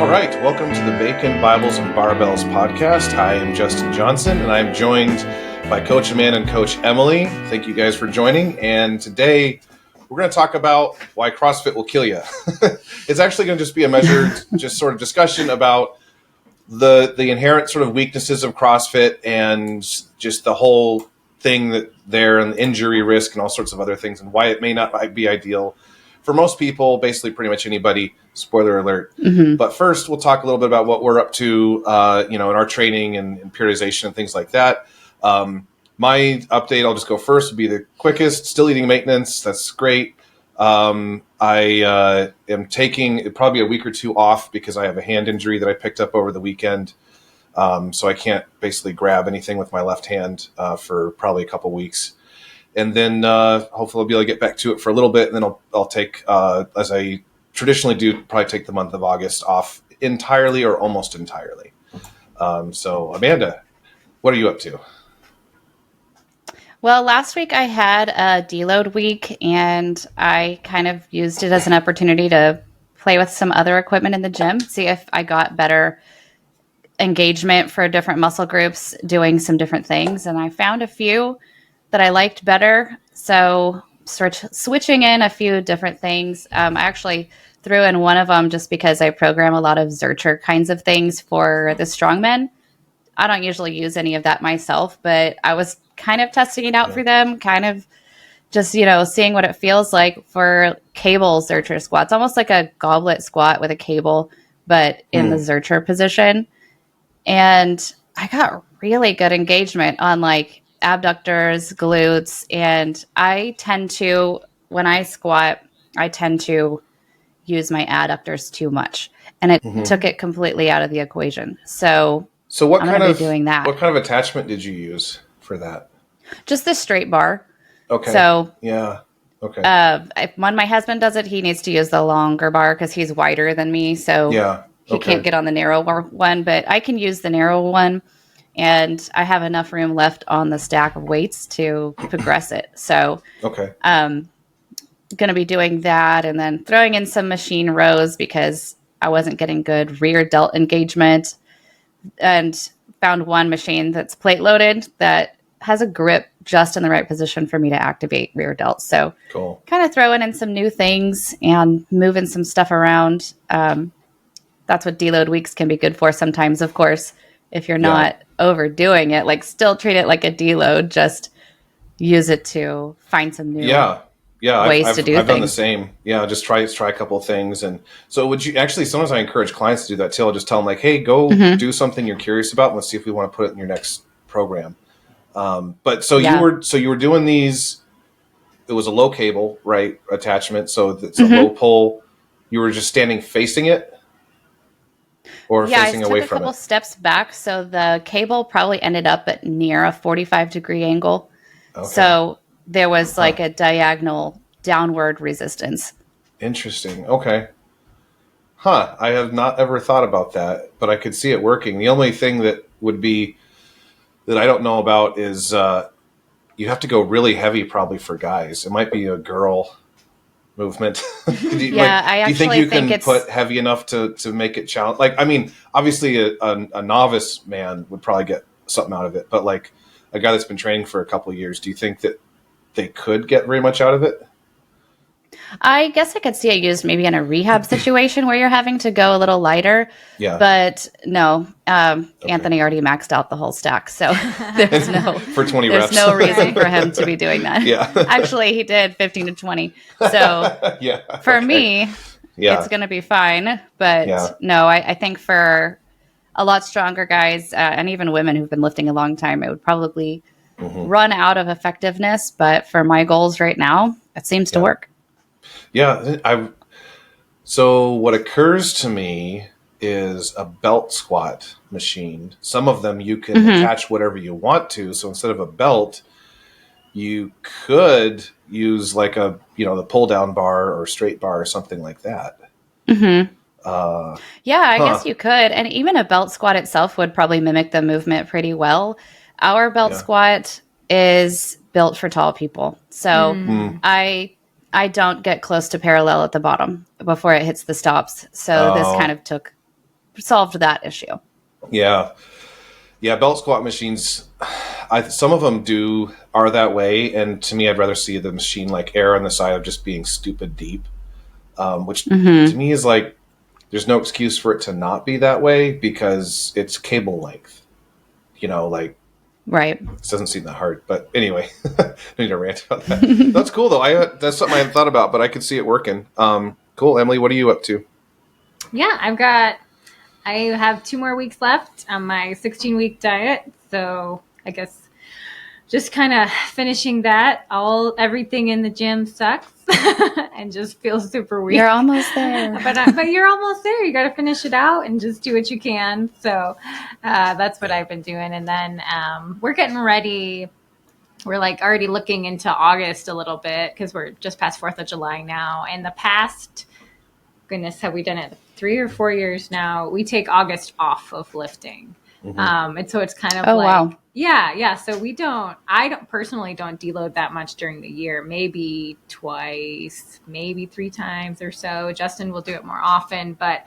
right, welcome to the Bacon, Bibles, and Barbells Podcast. I am Justin Johnson, and I'm joined by Coach Amanda and Coach Emily. Thank you guys for joining. And today, we're going to talk about why CrossFit will kill you. It's actually going to just be a measured, just sort of discussion about the inherent sort of weaknesses of CrossFit and just the whole thing that there and the injury risk and all sorts of other things and why it may not be ideal for most people, basically pretty much anybody, spoiler alert. Mm-hmm. But first, we'll talk a little bit about what we're up to, in our training and periodization and things like that. My update, I'll just go first, would be the quickest, still eating maintenance. That's great. I am taking probably a week or two off because I have a hand injury that I picked up over the weekend. So I can't basically grab anything with my left hand for probably a couple weeks. And then hopefully I'll be able to get back to it for a little bit. And then I'll take, as I traditionally do, probably take the month of August off entirely or almost entirely. So Amanda, what are you up to? Well, last week I had a deload week, and I kind of used it as an opportunity to play with some other equipment in the gym, see if I got better engagement for different muscle groups doing some different things. And I found a few that I liked better. So switching in a few different things. I actually threw in one of them just because I program a lot of Zercher kinds of things for the strongmen. I don't usually use any of that myself, but I was kind of testing it out for them, kind of just, seeing what it feels like for cable Zercher squats, almost like a goblet squat with a cable, but in the Zercher position. And I got really good engagement on like abductors, glutes, and I tend to, when I squat, I tend to use my adductors too much, and it took it completely out of the equation. So what I'm kind of doing that. What kind of attachment did you use for that? Just the straight bar. Okay. So yeah. Okay. When my husband does it, he needs to use the longer bar because he's wider than me. So he can't get on the narrow one, but I can use the narrow one, and I have enough room left on the stack of weights to progress it. So going to be doing that, and then throwing in some machine rows because I wasn't getting good rear delt engagement, and found one machine that's plate loaded that has a grip just in the right position for me to activate rear delt. So kind of throwing in some new things and moving some stuff around. That's what deload weeks can be good for sometimes, of course, if you're not overdoing it. Like, still treat it like a deload, just use it to find some new ways to do things. I've done the same. Yeah, just try a couple of things. And so would you actually, sometimes I encourage clients to do that too. I'll just tell them like, hey, go do something you're curious about, and let's see if we want to put it in your next program. But you were doing these, it was a low cable, right, attachment. So it's a low pull. You were just standing facing it or facing away from it? I took a couple steps back. So the cable probably ended up at near a 45-degree angle. Okay. So there was like a diagonal downward resistance. Interesting. Okay. I have not ever thought about that, but I could see it working. The only thing that would be that I don't know about is you have to go really heavy probably for guys. It might be a girl movement. I actually think you can put heavy enough to make it challenge? Like, I mean, obviously a novice man would probably get something out of it, but like a guy that's been training for a couple of years, do you think that they could get very much out of it? I guess I could see it used maybe in a rehab situation where you're having to go a little lighter. Yeah. But no, Anthony already maxed out the whole stack. So there's for 20 reps. There's no reason for him to be doing that. Yeah. Actually, he did 15 to 20. So for me, it's going to be fine. But no, I think for a lot stronger guys and even women who've been lifting a long time, it would probably run out of effectiveness. But for my goals right now, it seems to work. Yeah, so what occurs to me is a belt squat machine. Some of them you can attach whatever you want to. So instead of a belt, you could use like the pull down bar or straight bar or something like that. I guess you could. And even a belt squat itself would probably mimic the movement pretty well. Our belt squat is built for tall people. So I don't get close to parallel at the bottom before it hits the stops. So this kind of took solved that issue. Yeah. Yeah. Belt squat machines, some of them are that way. And to me, I'd rather see the machine like err on the side of just being stupid deep, which to me is like, there's no excuse for it to not be that way because it's cable length, like, right. It doesn't seem that hard, but anyway, I need to rant about that. That's cool though. That's something I hadn't thought about, but I could see it working. Cool. Emily, what are you up to? Yeah, I have 2 more weeks left on my 16-week diet. So I guess just kind of finishing that. Everything in the gym sucks and just feels super weird. You're almost there. but you're almost there. You got to finish it out and just do what you can. So that's what I've been doing. And then we're getting ready. We're like already looking into August a little bit because we're just past 4th of July now. And the past, goodness, have we done it 3 or 4 years now? We take August off of lifting. And so it's kind of wow. Yeah. So I personally don't deload that much during the year, maybe twice, maybe 3 times or so. Justin will do it more often, but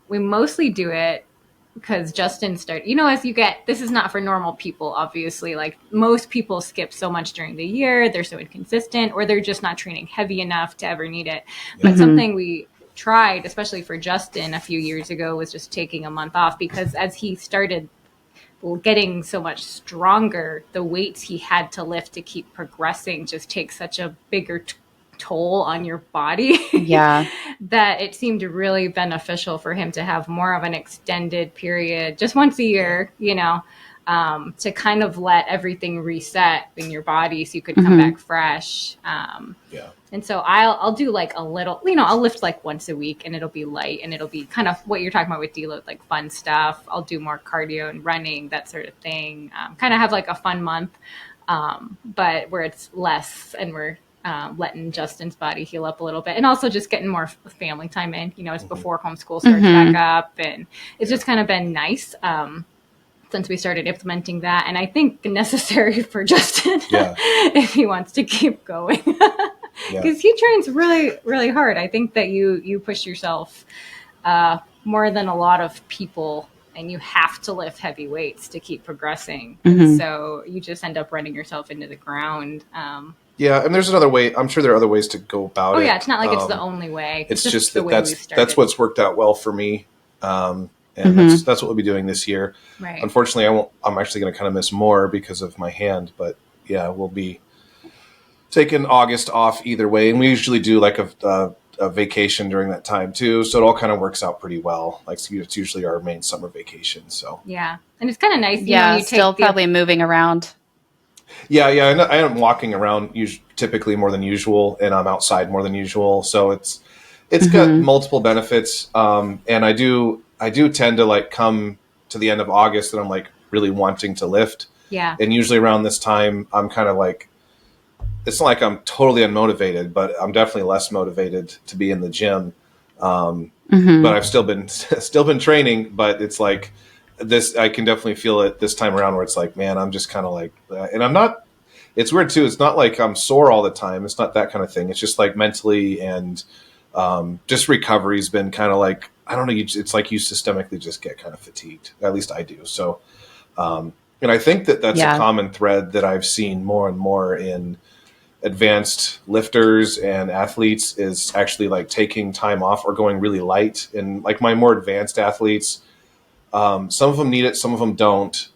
we mostly do it because Justin started, this is not for normal people, obviously. Like most people skip so much during the year. They're so inconsistent or they're just not training heavy enough to ever need it. But something we tried, especially for Justin a few years ago, was just taking a month off because as he started getting so much stronger, the weights he had to lift to keep progressing just takes such a bigger toll on your body. Yeah. That it seemed really beneficial for him to have more of an extended period, just once a year, to kind of let everything reset in your body so you could come back fresh. And so I'll do like a little, I'll lift like once a week and it'll be light and it'll be kind of what you're talking about with deload, like fun stuff. I'll do more cardio and running, that sort of thing. Kind of have like a fun month, but where it's less and we're letting Justin's body heal up a little bit and also just getting more family time in, it's before homeschool starts back up. And it's just kind of been nice. Since we started implementing that, and I think necessary for Justin if he wants to keep going, because he trains really, really hard. I think that you push yourself more than a lot of people, and you have to lift heavy weights to keep progressing. And so you just end up running yourself into the ground. Yeah, and there's another way. I'm sure there are other ways to go about it. Oh yeah, it's not like it's the only way. It's just that's what's worked out well for me. And that's what we'll be doing this year. Right. Unfortunately, I'm actually going to kind of miss more because of my hand. But yeah, we'll be taking August off either way. And we usually do like a vacation during that time too. So it all kind of works out pretty well. Like it's usually our main summer vacation. So yeah. And it's kind of nice. Yeah, still probably moving around. Yeah. I am walking around typically more than usual, and I'm outside more than usual. So it's got multiple benefits. And I do tend to like come to the end of August and I'm like really wanting to lift. Yeah. And usually around this time, I'm kind of like, it's not like I'm totally unmotivated, but I'm definitely less motivated to be in the gym. But I've still been training, but it's like this, I can definitely feel it this time around where it's like, man, I'm just kind of like, and I'm not, it's weird too. It's not like I'm sore all the time. It's not that kind of thing. It's just like mentally and just recovery's been kind of like, I don't know. It's like you systemically just get kind of fatigued. At least I do. So, and I think that's a common thread that I've seen more and more in advanced lifters and athletes is actually like taking time off or going really light. And like my more advanced athletes, some of them need it, some of them don't.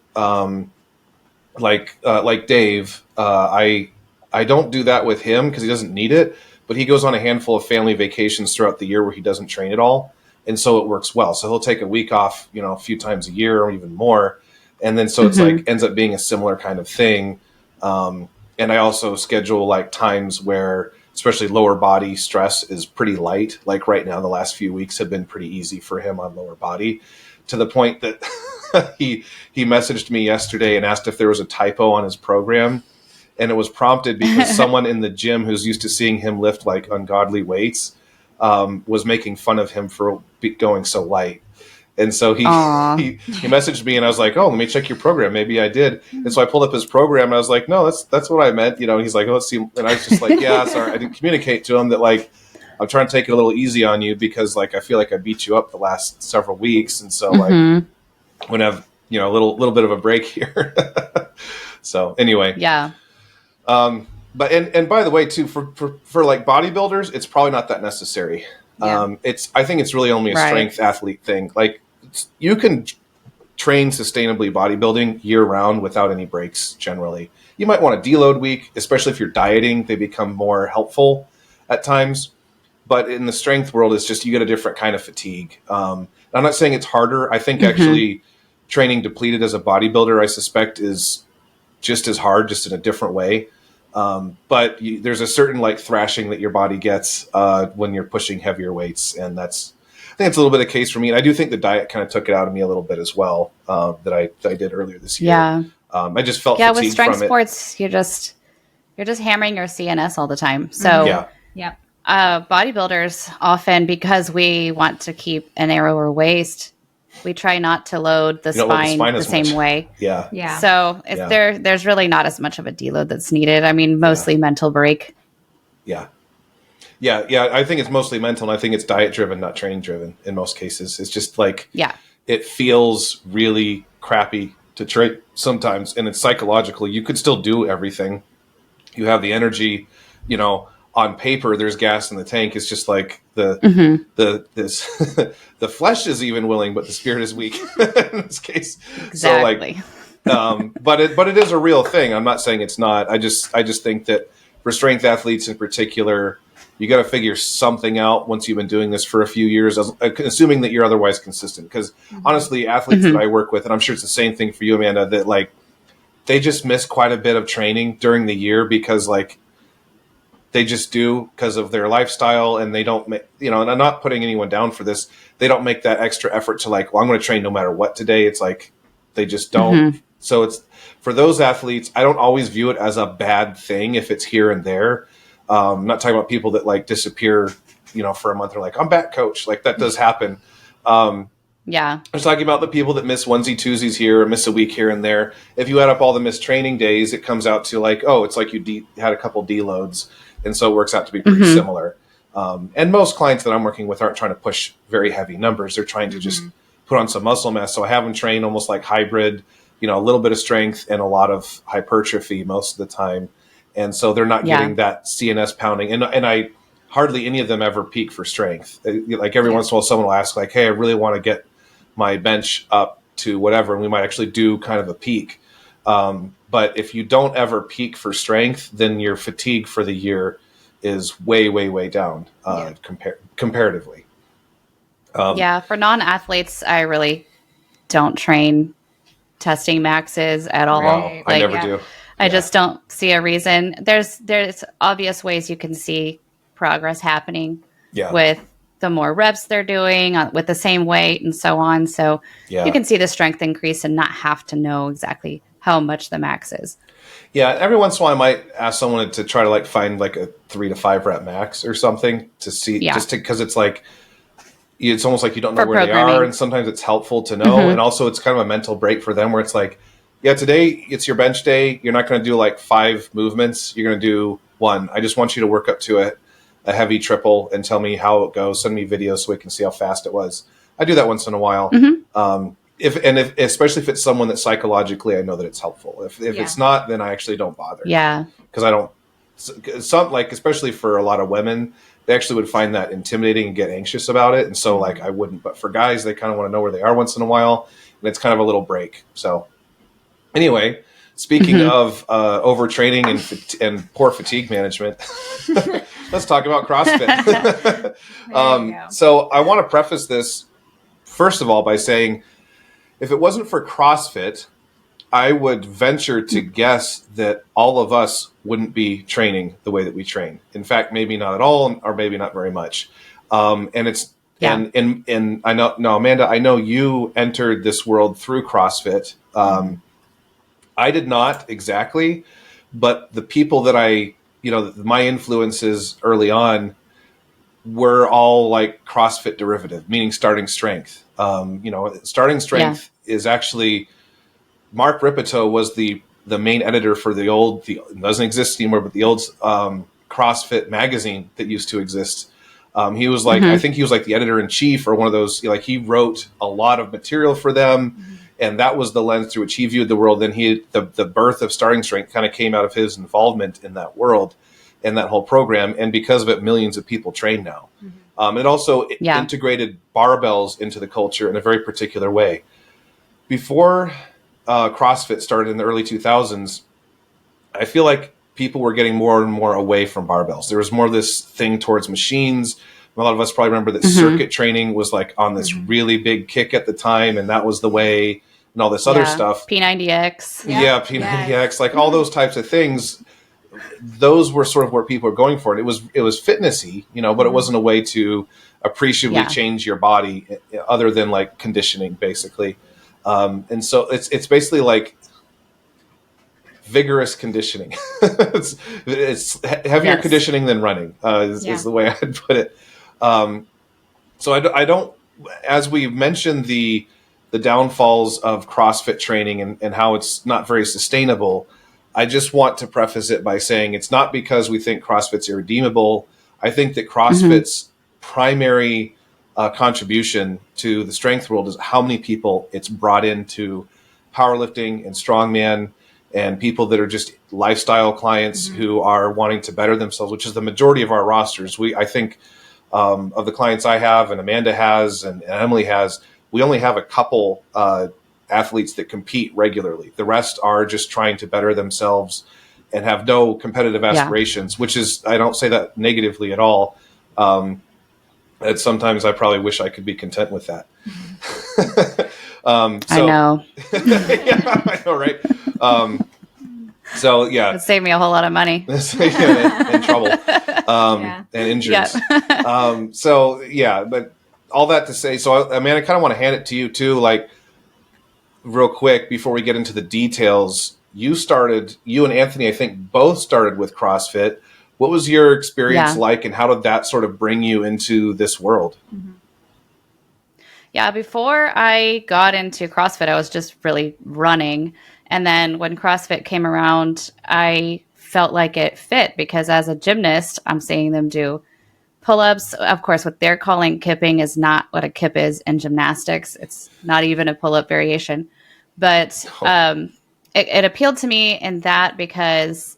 Like Dave, I don't do that with him because he doesn't need it, but he goes on a handful of family vacations throughout the year where he doesn't train at all. And so it works well. So he'll take a week off, a few times a year or even more. And then so it's like ends up being a similar kind of thing. And I also schedule like times where especially lower body stress is pretty light. Like right now, the last few weeks have been pretty easy for him on lower body to the point that he messaged me yesterday and asked if there was a typo on his program. And it was prompted because someone in the gym who's used to seeing him lift like ungodly weights was making fun of him for going so light. And so he messaged me and I was like, oh, let me check your program. Maybe I did. And so I pulled up his program and I was like, no, that's what I meant. He's like, oh, let's see. And I was just like, yeah, sorry. I didn't communicate to him that like, I'm trying to take it a little easy on you because like I feel like I beat you up the last several weeks, and so like I'm gonna have a little bit of a break here. So anyway, Yeah. But and by the way too, for like bodybuilders, it's probably not that necessary. Yeah. I think it's really only a strength athlete thing. Like you can train sustainably bodybuilding year round without any breaks. Generally, you might want a deload week, especially if you're dieting. They become more helpful at times. But in the strength world, it's just you get a different kind of fatigue. I'm not saying it's harder. I think actually training depleted as a bodybuilder, I suspect, is just as hard, just in a different way. But there's a certain like thrashing that your body gets when you're pushing heavier weights, and I think it's a little bit of case for me. And I do think the diet kind of took it out of me a little bit as well that I did earlier this year. Yeah. I just felt with fatigued strength from it. sports, you're just hammering your CNS all the time. So bodybuilders often, because we want to keep a narrower waist, we try not to load the spine the same way. Yeah. Yeah. So there's really not as much of a deload that's needed. I mean, mostly mental break. Yeah. Yeah. I think it's mostly mental, and I think it's diet driven, not training driven in most cases. It's just like, it feels really crappy to train sometimes, and it's psychological. You could still do everything. You have the energy, on paper, there's gas in the tank. It's just like the flesh is even willing, but the spirit is weak in this case. Exactly. So like, but it is a real thing. I'm not saying it's not. I just think that for strength athletes in particular, you got to figure something out once you've been doing this for a few years, assuming that you're otherwise consistent. Because honestly, athletes that I work with, and I'm sure it's the same thing for you, Amanda, that like they just miss quite a bit of training during the year because like they just do because of their lifestyle, and they don't make, and I'm not putting anyone down for this. They don't make that extra effort to like, well, I'm going to train no matter what today. It's like, they just don't. So it's for those athletes, I don't always view it as a bad thing if it's here and there. I'm not talking about people that like disappear, for a month. They're like, I'm back, coach. Like that does happen. I'm talking about the people that miss onesie twosies here or miss a week here and there. If you add up all the missed training days, it comes out to like, oh, it's like you had a couple deloads. And so it works out to be pretty similar. And most clients that I'm working with aren't trying to push very heavy numbers. They're trying to just put on some muscle mass. So I have them train almost like hybrid, a little bit of strength and a lot of hypertrophy most of the time. And so they're not getting that CNS pounding. And I hardly any of them ever peak for strength. Like every once in a while, someone will ask like, hey, I really want to get my bench up to whatever. And we might actually do kind of a peak. But if you don't ever peak for strength, then your fatigue for the year is way, way, way down comparatively. For non-athletes, I really don't train testing maxes at all. No, I never do. I just don't see a reason. There's obvious ways you can see progress happening with the more reps they're doing with the same weight and so on. So you can see the strength increase and not have to know exactly how much the max is. Yeah, every once in a while I might ask someone to try to like find like a 3 to 5 rep max or something to see, because it's like, it's almost like you don't know where they are, and sometimes it's helpful to know. And also it's kind of a mental break for them where it's like, today it's your bench day. You're not going to do like 5 movements. You're going to do 1. I just want you to work up to a heavy triple and tell me how it goes. Send me videos so we can see how fast it was. I do that once in a while. Especially if it's someone that psychologically I know that it's helpful. If it's not, then I actually don't bother. Yeah. Because I don't, especially for a lot of women, they actually would find that intimidating and get anxious about it. And so like, I wouldn't, but for guys, they kind of want to know where they are once in a while. And it's kind of a little break. So anyway, speaking of overtraining and poor fatigue management, let's talk about CrossFit. So I want to preface this, first of all, by saying, if it wasn't for CrossFit, I would venture to guess that all of us wouldn't be training the way that we train. In fact, maybe not at all, or maybe not very much. And I know, Amanda, I know you entered this world through CrossFit. I did not exactly, but the people that my influences early on were all like CrossFit derivative, meaning starting strength. Starting strength is actually, Mark Ripito was the main editor for it doesn't exist anymore, but the old CrossFit magazine that used to exist. He was like, I think he was like the editor-in-chief or one of those, like he wrote a lot of material for them. And that was the lens through which he viewed the world. And the birth of Starting Strength kind of came out of his involvement in that world and that whole program. And because of it, millions of people train now. It also integrated barbells into the culture in a very particular way. Before CrossFit started in the early 2000s, I feel like people were getting more and more away from barbells. There was more of this thing towards machines. A lot of us probably remember that circuit training was like on this really big kick at the time, and that was the way, and all this other stuff. P90X. Yeah, P90X, like all those types of things. Those were sort of where people were going for it. It was fitnessy, but it wasn't a way to appreciably change your body other than like conditioning, basically. And so it's basically like vigorous conditioning. it's heavier conditioning than running is the way I'd put it. So I don't, as we mentioned the downfalls of CrossFit training and how it's not very sustainable, I just want to preface it by saying it's not because we think CrossFit's irredeemable. I think that CrossFit's primary contribution to the strength world is how many people it's brought into powerlifting and strongman and people that are just lifestyle clients who are wanting to better themselves, which is the majority of our rosters. I think of the clients I have and Amanda has and Emily has, we only have a couple athletes that compete regularly. The rest are just trying to better themselves and have no competitive aspirations, which is, I don't say that negatively at all. And sometimes I probably wish I could be content with that. I know. Yeah, I know, right? So yeah, it'd save me a whole lot of money. And trouble, and injuries. Yeah. So yeah, but all that to say, so I kind of want to hand it to you too, like real quick before we get into the details. You and Anthony, I think both started with CrossFit. What was your experience like, and how did that sort of bring you into this world? Yeah, before I got into CrossFit, I was just really running. And then when CrossFit came around, I felt like it fit because as a gymnast, I'm seeing them do pull-ups. Of course, what they're calling kipping is not what a kip is in gymnastics. It's not even a pull-up variation. But it appealed to me in that because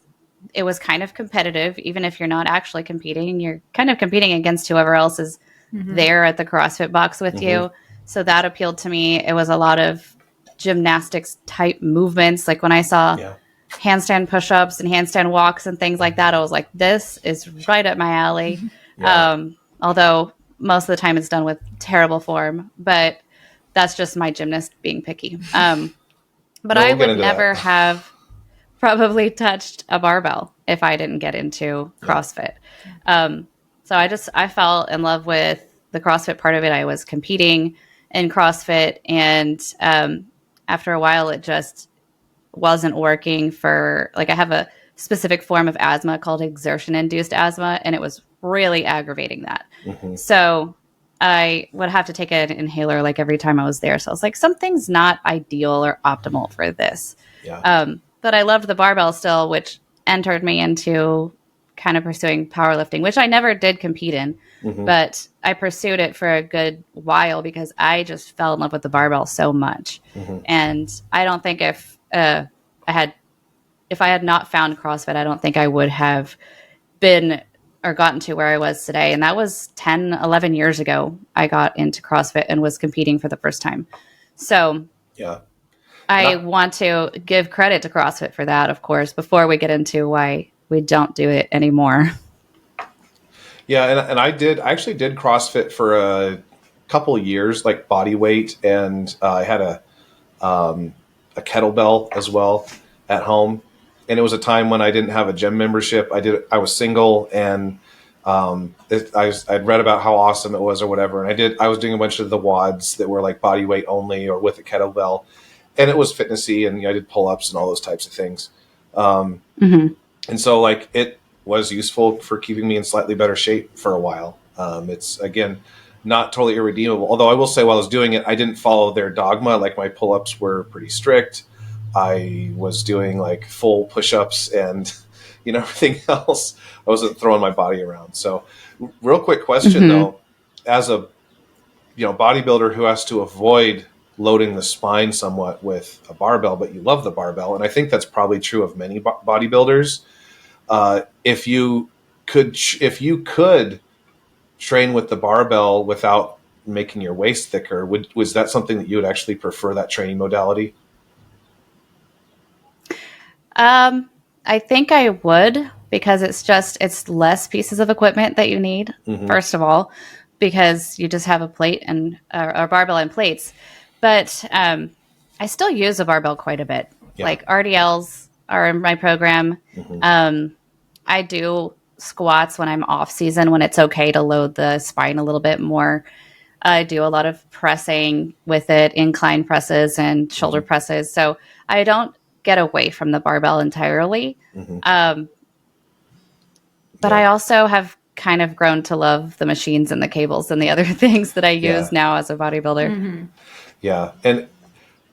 it was kind of competitive. Even if you're not actually competing, you're kind of competing against whoever else is there at the CrossFit box with you. So that appealed to me. It was a lot of gymnastics type movements. Like when I saw handstand push-ups and handstand walks and things like that, I was like, this is right up my alley. Although most of the time it's done with terrible form, but that's just my gymnast being picky. But I would never have probably touched a barbell if I didn't get into CrossFit. So I fell in love with the CrossFit part of it. I was competing in CrossFit, and after a while it just wasn't working for, like, I have a specific form of asthma called exertion-induced asthma, and it was really aggravating that. So I would have to take an inhaler like every time I was there. So I was like, something's not ideal or optimal for this. But I loved the barbell still, which entered me into kind of pursuing powerlifting, which I never did compete in, but I pursued it for a good while because I just fell in love with the barbell so much. And I don't think if I had not found CrossFit, I don't think I would have been or gotten to where I was today. And that was 10, 11 years ago. I got into CrossFit and was competing for the first time. So I want to give credit to CrossFit for that, of course, before we get into why we don't do it anymore. Yeah, and I actually did CrossFit for a couple of years, like body weight, and I had a kettlebell as well at home. And it was a time when I didn't have a gym membership. I was single, and I'd read about how awesome it was or whatever. And I was doing a bunch of the WODs that were like body weight only or with a kettlebell, and it was fitnessy, and I did pull-ups and all those types of things. And so like it was useful for keeping me in slightly better shape for a while. It's, again, not totally irredeemable. Although I will say while I was doing it, I didn't follow their dogma. Like my pull-ups were pretty strict. I was doing like full push-ups and everything else, I wasn't throwing my body around. So real quick question though, as a, bodybuilder who has to avoid loading the spine somewhat with a barbell, but you love the barbell. And I think that's probably true of many bodybuilders. If you could train with the barbell without making your waist thicker, was that something that you would actually prefer, that training modality? I think I would, because it's less pieces of equipment that you need, first of all, because you just have a plate and a barbell and plates. But I still use a barbell quite a bit. Yeah. Like RDLs are in my program. I do squats when I'm off season, when it's okay to load the spine a little bit more. I do a lot of pressing with it, incline presses and shoulder presses. So I don't get away from the barbell entirely. But I also have kind of grown to love the machines and the cables and the other things that I use now as a bodybuilder. Yeah. And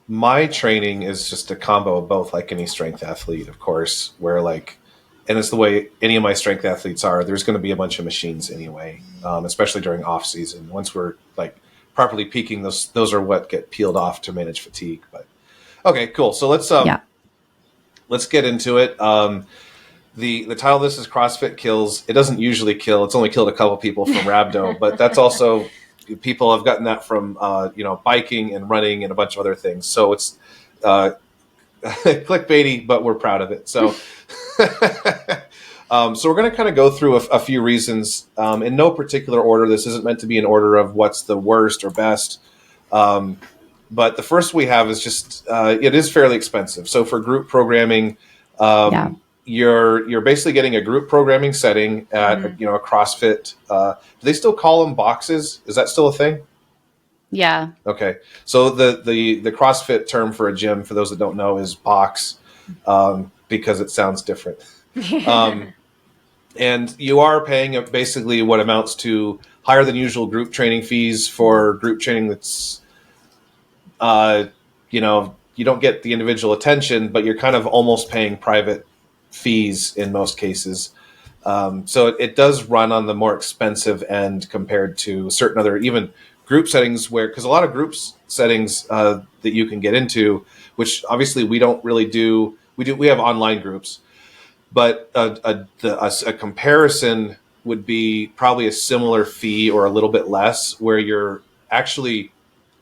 my training is just a combo of both, like any strength athlete, of course, where and it's the way any of my strength athletes are. There's going to be a bunch of machines anyway, especially during off season. Once we're properly peaking, those are what get peeled off to manage fatigue. But okay, cool. So let's get into it. The title of this is CrossFit Kills. It doesn't usually kill. It's only killed a couple people from rhabdo, but that's also, people have gotten that from biking and running and a bunch of other things. So it's clickbaity, but we're proud of it. So so we're going to kind of go through a few reasons in no particular order. This isn't meant to be in order of what's the worst or best. But the first we have is just it is fairly expensive. So for group programming, you're basically getting a group programming setting at a CrossFit. Do they still call them boxes? Is that still a thing? Yeah. Okay. So the CrossFit term for a gym, for those that don't know, is box, because it sounds different. And you are paying basically what amounts to higher than usual group training fees for group training that's you don't get the individual attention, but you're kind of almost paying private fees in most cases. So it does run on the more expensive end compared to certain other even group settings, because a lot of groups settings that you can get into, which obviously we don't really do. We have online groups, but a comparison would be probably a similar fee or a little bit less, where you're actually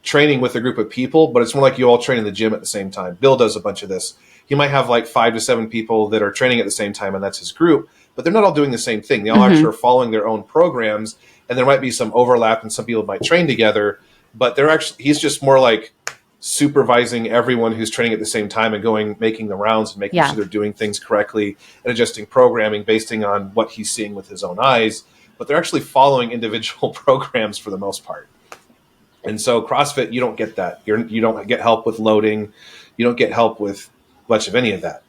training with a group of people, but it's more like you all train in the gym at the same time. Bill does a bunch of this. He might have 5 to 7 people that are training at the same time, and that's his group, but they're not all doing the same thing. They all actually are following their own programs, and there might be some overlap, and some people might train together, but he's just more like supervising everyone who's training at the same time and making the rounds and making sure they're doing things correctly and adjusting programming based on what he's seeing with his own eyes. But they're actually following individual programs for the most part. And so CrossFit, you don't get that. You don't get help with loading. You don't get help with much of any of that.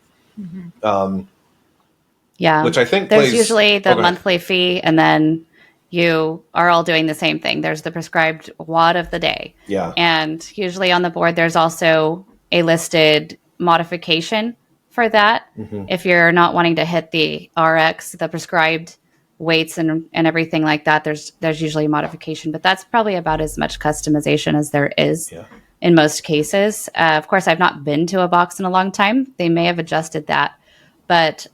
Which I think there's usually the monthly fee, and then you are all doing the same thing. There's the prescribed WOD of the day. Yeah. And usually on the board, there's also a listed modification for that. If you're not wanting to hit the RX, the prescribed weights and everything like that, there's usually a modification, but that's probably about as much customization as there is in most cases. Of course, I've not been to a box in a long time. They may have adjusted that, but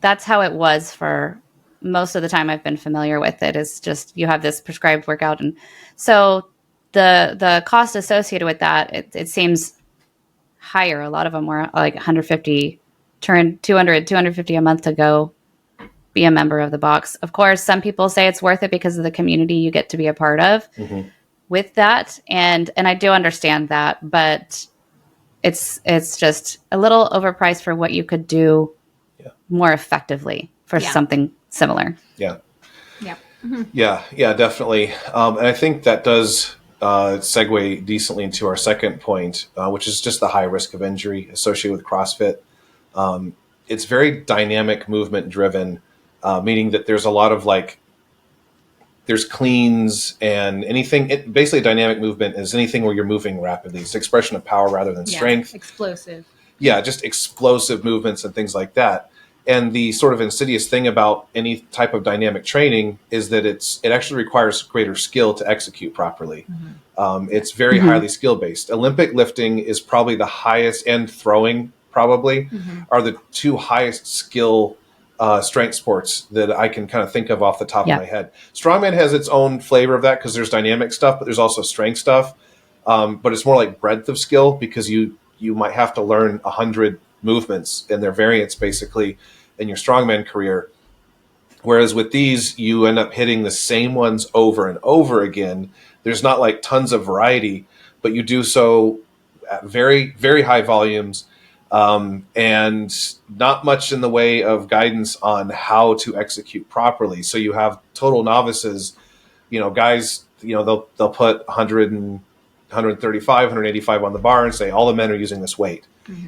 that's how it was for most of the time I've been familiar with it. Is just you have this prescribed workout, and so the cost associated with that, it seems higher. A lot of them were like 150, 250 a month to go be a member of the box. Of course, some people say it's worth it because of the community you get to be a part of with that, and I do understand that, but it's just a little overpriced for what you could do more effectively for something similar. Yeah, definitely. And I think that does segue decently into our second point, which is just the high risk of injury associated with CrossFit. It's very dynamic movement driven, meaning that there's a lot of there's cleans and anything. Basically, dynamic movement is anything where you're moving rapidly. It's expression of power rather than strength. Explosive. Yeah, just explosive movements and things like that. And the sort of insidious thing about any type of dynamic training is that it actually requires greater skill to execute properly. It's very highly skill based. Olympic lifting is probably the highest, and throwing probably are the two highest skill strength sports that I can kind of think of off the top of my head. Strongman has its own flavor of that because there's dynamic stuff, but there's also strength stuff. But it's more like breadth of skill because you might have to learn 100 movements and their variants basically in your strongman career. Whereas with these, you end up hitting the same ones over and over again. There's not like tons of variety, but you do so at very, very high volumes, and not much in the way of guidance on how to execute properly. So you have total novices, guys, they'll put 100 and 135, 185 on the bar and say, all the men are using this weight.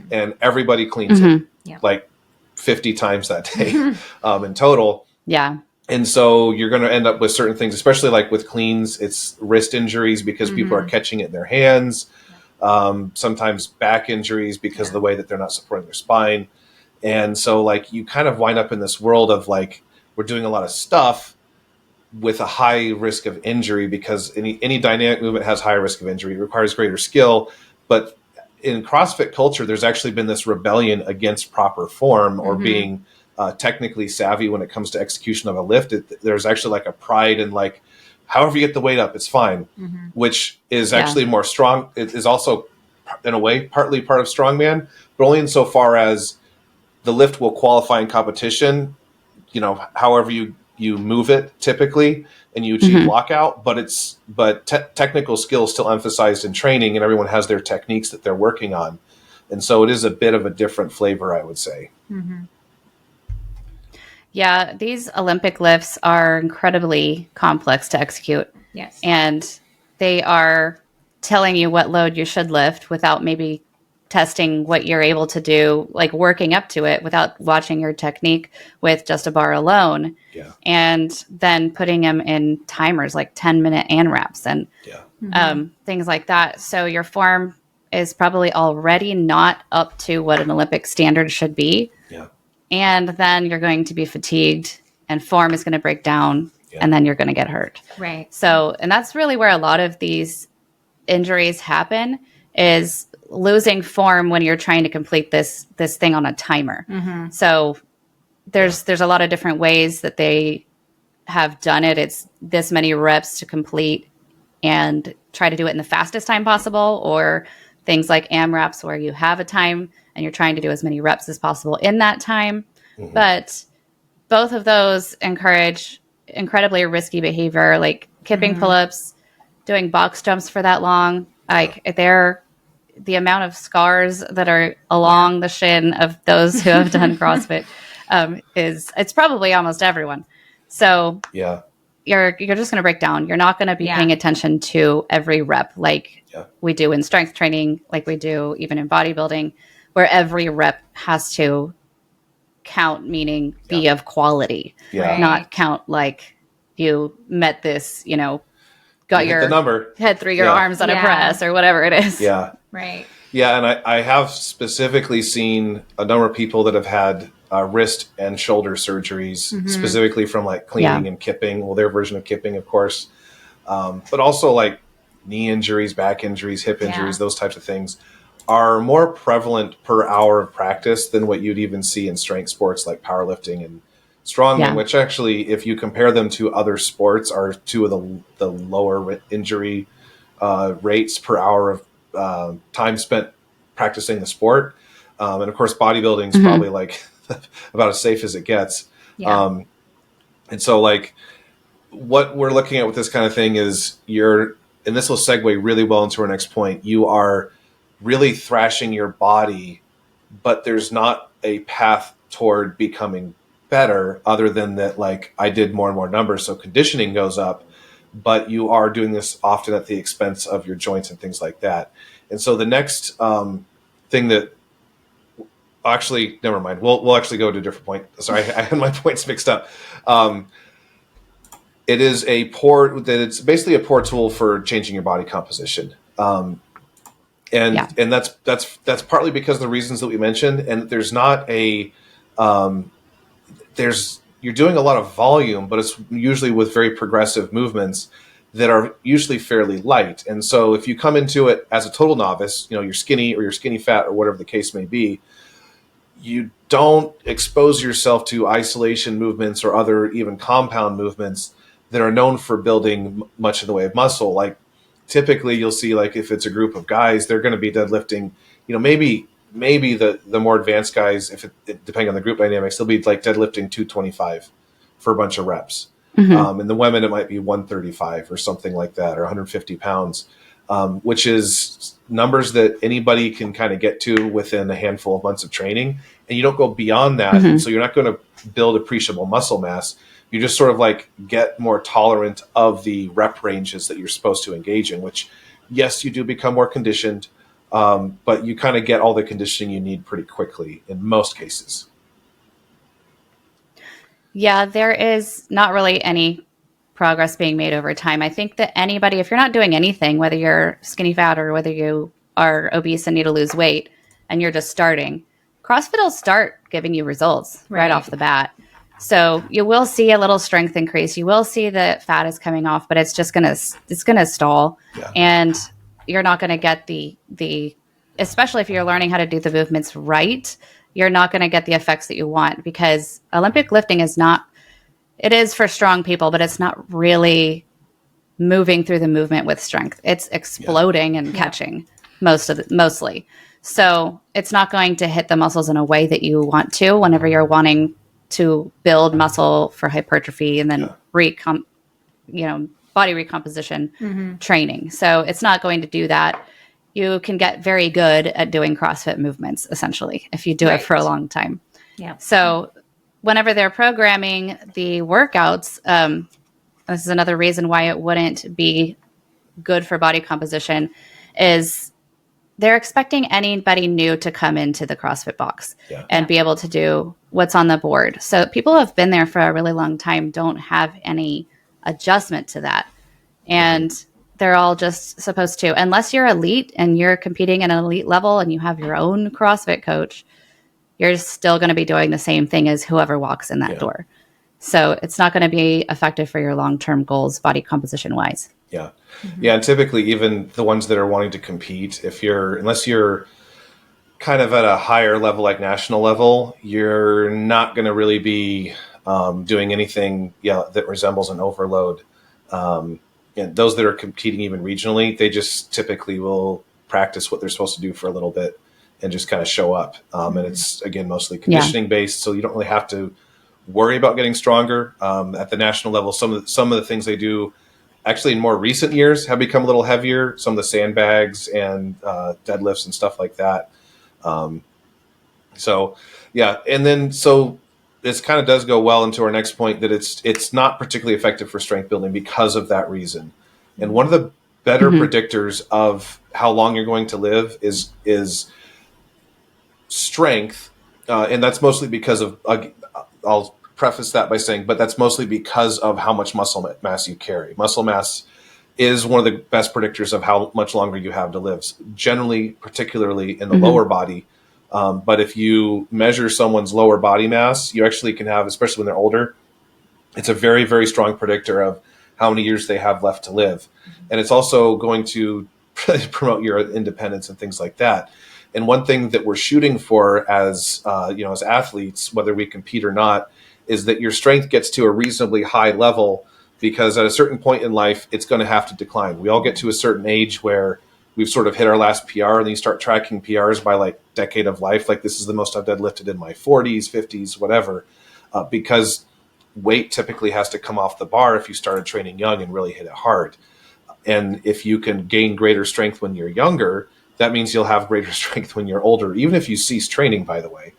And everybody cleans it like 50 times that day in total. Yeah. And so you're going to end up with certain things, especially like with cleans, it's wrist injuries because people are catching it in their hands. Sometimes back injuries because of the way that they're not supporting their spine. And so like you kind of wind up in this world of like, we're doing a lot of stuff with a high risk of injury because any dynamic movement has higher risk of injury. It requires greater skill. But in CrossFit culture, there's actually been this rebellion against proper form or being technically savvy when it comes to execution of a lift. There's actually like a pride in like, however you get the weight up, it's fine, which is actually more strong. It is also, in a way, partly part of strongman, but only insofar as the lift will qualify in competition, however you move it typically, and you achieve lockout, but technical skill is still emphasized in training, and everyone has their techniques that they're working on. And so it is a bit of a different flavor, I would say. Yeah, these Olympic lifts are incredibly complex to execute. Yes. And they are telling you what load you should lift without maybe testing what you're able to do, like working up to it without watching your technique with just a bar alone. Yeah. And then putting them in timers like 10-minute ANRAPs and things like that. So your form is probably already not up to what an Olympic standard should be. Yeah. And then you're going to be fatigued and form is going to break down and then you're going to get hurt. Right. So, and that's really where a lot of these injuries happen, is losing form when you're trying to complete this thing on a timer. So there's a lot of different ways that they have done it. It's this many reps to complete and try to do it in the fastest time possible, or things like AMRAPs where you have a time and you're trying to do as many reps as possible in that time. But both of those encourage incredibly risky behavior, like kipping pull-ups, doing box jumps for that long. Like the amount of scars that are along the shin of those who have done CrossFit it's probably almost everyone. So you're just going to break down. You're not going to be paying attention to every rep like we do in strength training, like we do even in bodybuilding, where every rep has to count, meaning be of quality, not count like you met this, got your number head through your arms on a press or whatever it is. Yeah. Right. Yeah. And I have specifically seen a number of people that have had wrist and shoulder surgeries, specifically from like cleaning and kipping. Well, their version of kipping, of course. But also like knee injuries, back injuries, hip injuries, those types of things are more prevalent per hour of practice than what you'd even see in strength sports like powerlifting and strongman, which actually, if you compare them to other sports, are two of the lower injury rates per hour of time spent practicing the sport. And of course, bodybuilding is probably like about as safe as it gets. And so like what we're looking at with this kind of thing is and this will segue really well into our next point, you are really thrashing your body, but there's not a path toward becoming better other than that, like I did more and more numbers. So conditioning goes up, but you are doing this often at the expense of your joints and things like that. And so the next thing that actually, never mind. We'll actually go to a different point. Sorry, I had my points mixed up. It's basically a poor tool for changing your body composition. And that's partly because of the reasons that we mentioned, and there's not a you're doing a lot of volume, but it's usually with very progressive movements that are usually fairly light. And so if you come into it as a total novice, you're skinny or you're skinny fat or whatever the case may be, you don't expose yourself to isolation movements or other even compound movements that are known for building much in the way of muscle. Like typically you'll see, like if it's a group of guys, they're going to be deadlifting, maybe the more advanced guys, depending on the group dynamics, they'll be like deadlifting 225 for a bunch of reps. And the women, it might be 135 or something like that, or 150 pounds, which is numbers that anybody can kind of get to within a handful of months of training. And you don't go beyond that. And so you're not going to build appreciable muscle mass. You just sort of like get more tolerant of the rep ranges that you're supposed to engage in, which, yes, you do become more conditioned, but you kind of get all the conditioning you need pretty quickly in most cases. Yeah, there is not really any progress being made over time. I think that anybody, if you're not doing anything, whether you're skinny fat or whether you are obese and need to lose weight and you're just starting, CrossFit will start giving you results right off the bat. So you will see a little strength increase. You will see that fat is coming off, but it's just gonna stall, and you're not gonna get the especially if you're learning how to do the movements right, you're not going to get the effects that you want, because Olympic lifting it is for strong people, but it's not really moving through the movement with strength. It's exploding and catching mostly. So it's not going to hit the muscles in a way that you want to whenever you're wanting to build muscle for hypertrophy and then body recomposition training. So it's not going to do that. You can get very good at doing CrossFit movements, essentially, if you do it for a long time. Yeah. So whenever they're programming the workouts, this is another reason why it wouldn't be good for body composition, is they're expecting anybody new to come into the CrossFit box and be able to do what's on the board. So people who have been there for a really long time don't have any adjustment to that. And they're all just supposed to, unless you're elite and you're competing at an elite level and you have your own CrossFit coach, you're still going to be doing the same thing as whoever walks in that door. So it's not going to be effective for your long-term goals, body composition wise. Yeah. Yeah. And typically even the ones that are wanting to compete, unless you're kind of at a higher level, like national level, you're not going to really be doing anything that resembles an overload. And those that are competing even regionally, they just typically will practice what they're supposed to do for a little bit and just kind of show up. And it's, again, mostly conditioning based. So you don't really have to worry about getting stronger. At the national level, some of the things they do actually in more recent years have become a little heavier. Some of the sandbags and deadlifts and stuff like that. And then this kind of does go well into our next point, that it's not particularly effective for strength building because of that reason. And one of the better predictors of how long you're going to live is strength. And that's mostly because of, I'll preface that by saying, but that's mostly because of how much muscle mass you carry. Muscle mass is one of the best predictors of how much longer you have to live, generally, particularly in the lower body. But if you measure someone's lower body mass, you actually can have, especially when they're older, it's a very, very strong predictor of how many years they have left to live. And it's also going to promote your independence and things like that. And one thing that we're shooting for as athletes, whether we compete or not, is that your strength gets to a reasonably high level, because at a certain point in life, it's going to have to decline. We all get to a certain age where we've sort of hit our last PR, and then you start tracking PRs by like decade of life. Like, this is the most I've deadlifted in my 40s, 50s, whatever, because weight typically has to come off the bar if you started training young and really hit it hard. And if you can gain greater strength when you're younger, that means you'll have greater strength when you're older, even if you cease training, by the way,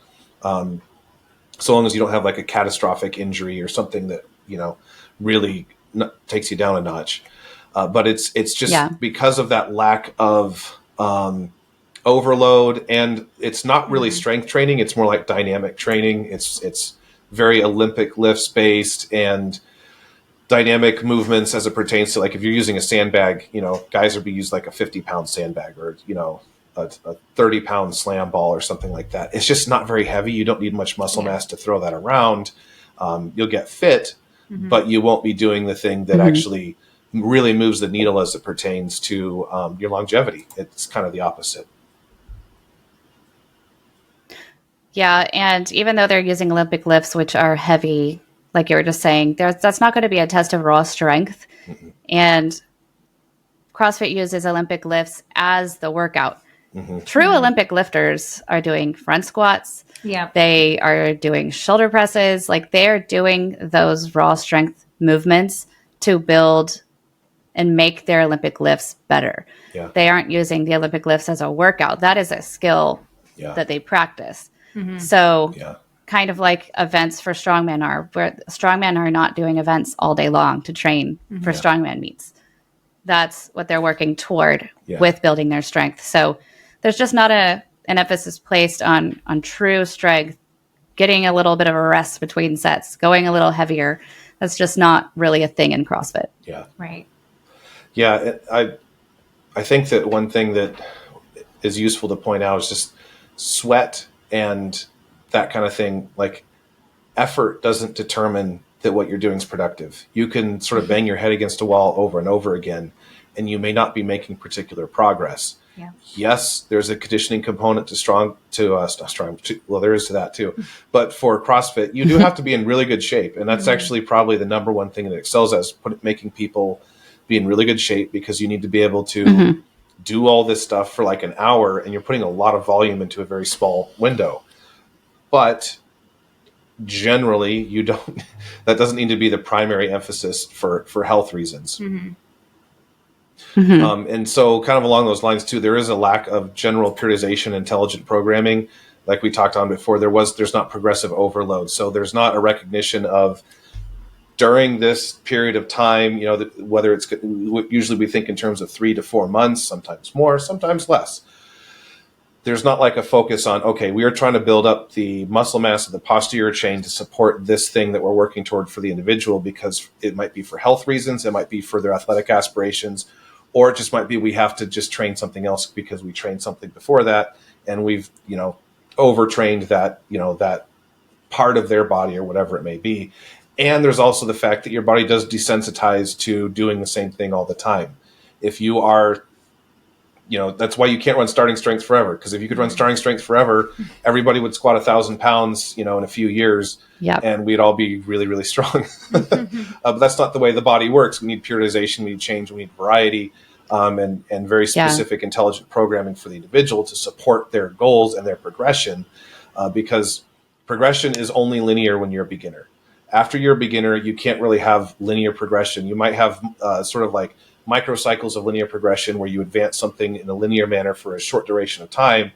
so long as you don't have like a catastrophic injury or something that, really takes you down a notch. But it's just because of that lack of overload, and it's not really strength training. It's more like dynamic training. It's very Olympic lifts based and dynamic movements as it pertains to, like, if you're using a sandbag, guys would be used like a 50-pound sandbag or, a 30-pound slam ball or something like that. It's just not very heavy. You don't need much muscle mass to throw that around. You'll get fit, but you won't be doing the thing that actually really moves the needle as it pertains to your longevity. It's kind of the opposite. Yeah, and even though they're using Olympic lifts, which are heavy, like you were just saying, that's not going to be a test of raw strength. And CrossFit uses Olympic lifts as the workout. True Olympic lifters are doing front squats. Yeah. They are doing shoulder presses. Like they're doing those raw strength movements to build and make their Olympic lifts better. Yeah. They aren't using the Olympic lifts as a workout. That is a skill that they practice. So kind of like events for strongmen are, where strongmen are not doing events all day long to train for strongman meets. That's what they're working toward with building their strength. So there's just not an emphasis placed on true strength, getting a little bit of a rest between sets, going a little heavier. That's just not really a thing in CrossFit. Yeah. Right. Yeah. I think that one thing that is useful to point out is just sweat and that kind of thing. Like effort doesn't determine that what you're doing is productive. You can sort of bang your head against a wall over and over again, and you may not be making particular progress. Yeah. Yes, there's a conditioning component well, there is to that too. But for CrossFit, you do have to be in really good shape. And that's actually probably the number one thing that excels at, is making people be in really good shape, because you need to be able to do all this stuff for like an hour, and you're putting a lot of volume into a very small window. But generally, that doesn't need to be the primary emphasis for health reasons. And so kind of along those lines too, there is a lack of general periodization, intelligent programming. Like we talked on before, there's not progressive overload. So there's not a recognition of, during this period of time, whether it's, usually we think in terms of 3 to 4 months, sometimes more, sometimes less. There's not like a focus on, okay, we are trying to build up the muscle mass of the posterior chain to support this thing that we're working toward for the individual, because it might be for health reasons, it might be for their athletic aspirations, or it just might be we have to just train something else because we trained something before that, and we've, overtrained that, that part of their body or whatever it may be. And there's also the fact that your body does desensitize to doing the same thing all the time. If you are, that's why you can't run starting strength forever. Because if you could run starting strength forever, everybody would squat 1,000 pounds, in a few years, and we'd all be really, really strong. But that's not the way the body works. We need periodization, we need change, we need variety, and very specific intelligent programming for the individual to support their goals and their progression, because progression is only linear when you're a beginner. After you're a beginner, you can't really have linear progression. You might have sort of like microcycles of linear progression where you advance something in a linear manner for a short duration of time,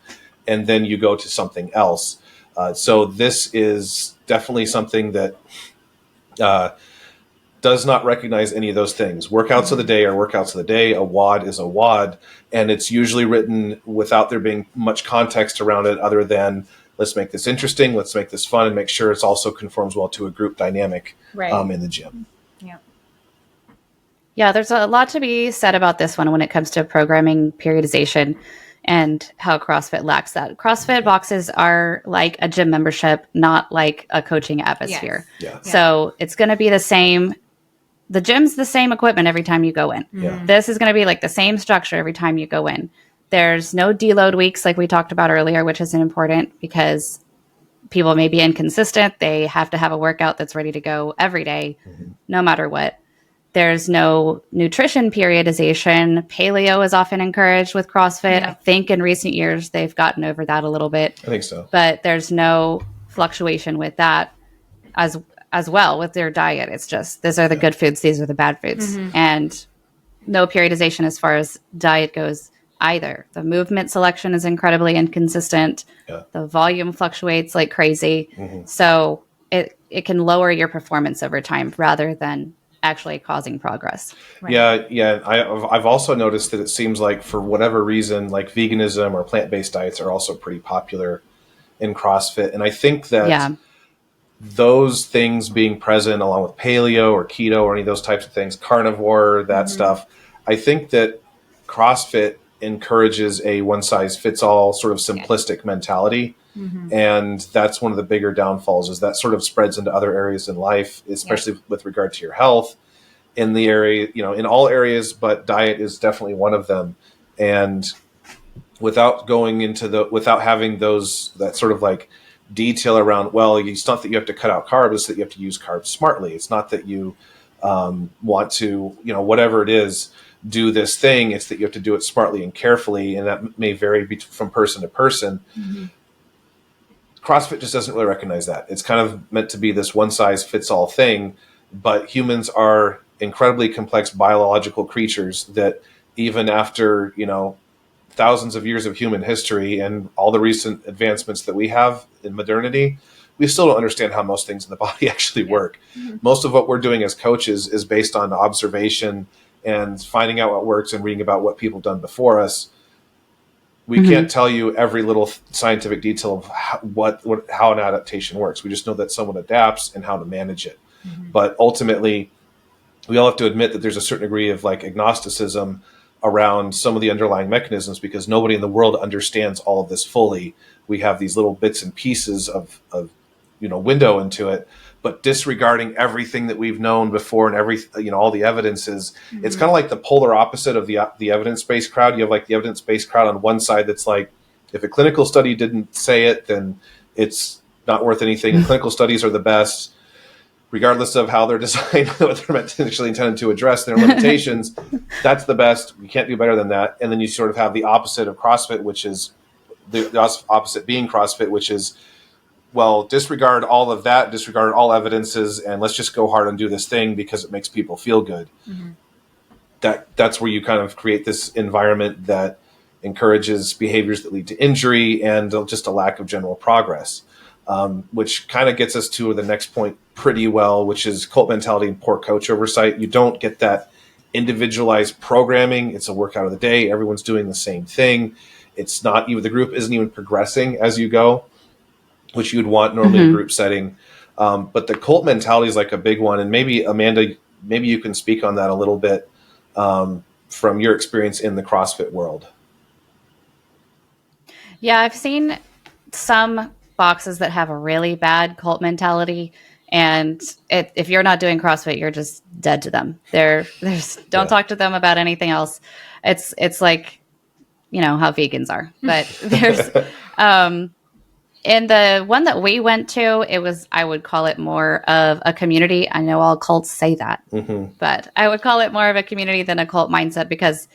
and then you go to something else. So this is definitely something that does not recognize any of those things. Workouts of the day are workouts of the day. A WOD is a WOD, and it's usually written without there being much context around it other than, let's make this interesting, let's make this fun, and make sure it also conforms well to a group dynamic in the gym. Yeah, there's a lot to be said about this one when it comes to programming periodization and how CrossFit lacks that. CrossFit boxes are like a gym membership, not like a coaching atmosphere. So it's going to be the same. The gym's the same equipment every time you go in. This is going to be like the same structure every time you go in. There's no deload weeks like we talked about earlier, which is important because people may be inconsistent. They have to have a workout that's ready to go every day, no matter what. There's no nutrition periodization. Paleo is often encouraged with CrossFit. I think in recent years, they've gotten over that a little bit. I think so. But there's no fluctuation with that as well with their diet. It's just, these are the good foods, these are the bad foods. And no periodization as far as diet goes either. The movement selection is incredibly inconsistent. The volume fluctuates like crazy. So it can lower your performance over time rather than actually causing progress. I've also noticed that it seems like for whatever reason, like veganism or plant-based diets are also pretty popular in CrossFit. And I think that those things being present along with paleo or keto or any of those types of things, carnivore, that stuff, I think that CrossFit encourages a one-size-fits-all sort of simplistic mentality. And that's one of the bigger downfalls, is that sort of spreads into other areas in life, especially with regard to your health in the area, in all areas, but diet is definitely one of them. And without having that sort of like detail around, well, it's not that you have to cut out carbs, it's that you have to use carbs smartly. It's not that you want to, whatever it is, do this thing. It's that you have to do it smartly and carefully. And that may vary from person to person. CrossFit just doesn't really recognize that. It's kind of meant to be this one size fits all thing, but humans are incredibly complex biological creatures that even after, thousands of years of human history and all the recent advancements that we have in modernity, we still don't understand how most things in the body actually work. Most of what we're doing as coaches is based on observation and finding out what works and reading about what people have done before us. We can't tell you every little scientific detail of how an adaptation works. We just know that someone adapts and how to manage it. But ultimately, we all have to admit that there's a certain degree of like agnosticism around some of the underlying mechanisms, because nobody in the world understands all of this fully. We have these little bits and pieces of window into it, but disregarding everything that we've known before and all the evidences. It's kind of like the polar opposite of the evidence-based crowd. You have like the evidence-based crowd on one side that's like, if a clinical study didn't say it, then it's not worth anything. And clinical studies are the best, regardless of how they're designed, what they're actually intended to address, their limitations. That's the best. You can't do better than that. And then you sort of have the opposite of CrossFit, which is the opposite being CrossFit, which is, well, disregard all of that, disregard all evidences, and let's just go hard and do this thing because it makes people feel good. That's where you kind of create this environment that encourages behaviors that lead to injury and just a lack of general progress, which kind of gets us to the next point pretty well, which is cult mentality and poor coach oversight. You don't get that individualized programming. It's a workout of the day. Everyone's doing the same thing. It's not even, the group isn't even progressing as you go, which you'd want normally in a group setting. But the cult mentality is like a big one. And maybe, Amanda, maybe you can speak on that a little bit from your experience in the CrossFit world. Yeah, I've seen some boxes that have a really bad cult mentality. And if you're not doing CrossFit, you're just dead to them. Don't talk to them about anything else. It's like, how vegans are. But there's... in the one that we went to, I would call it more of a community. I know all cults say that, but I would call it more of a community than a cult mindset, because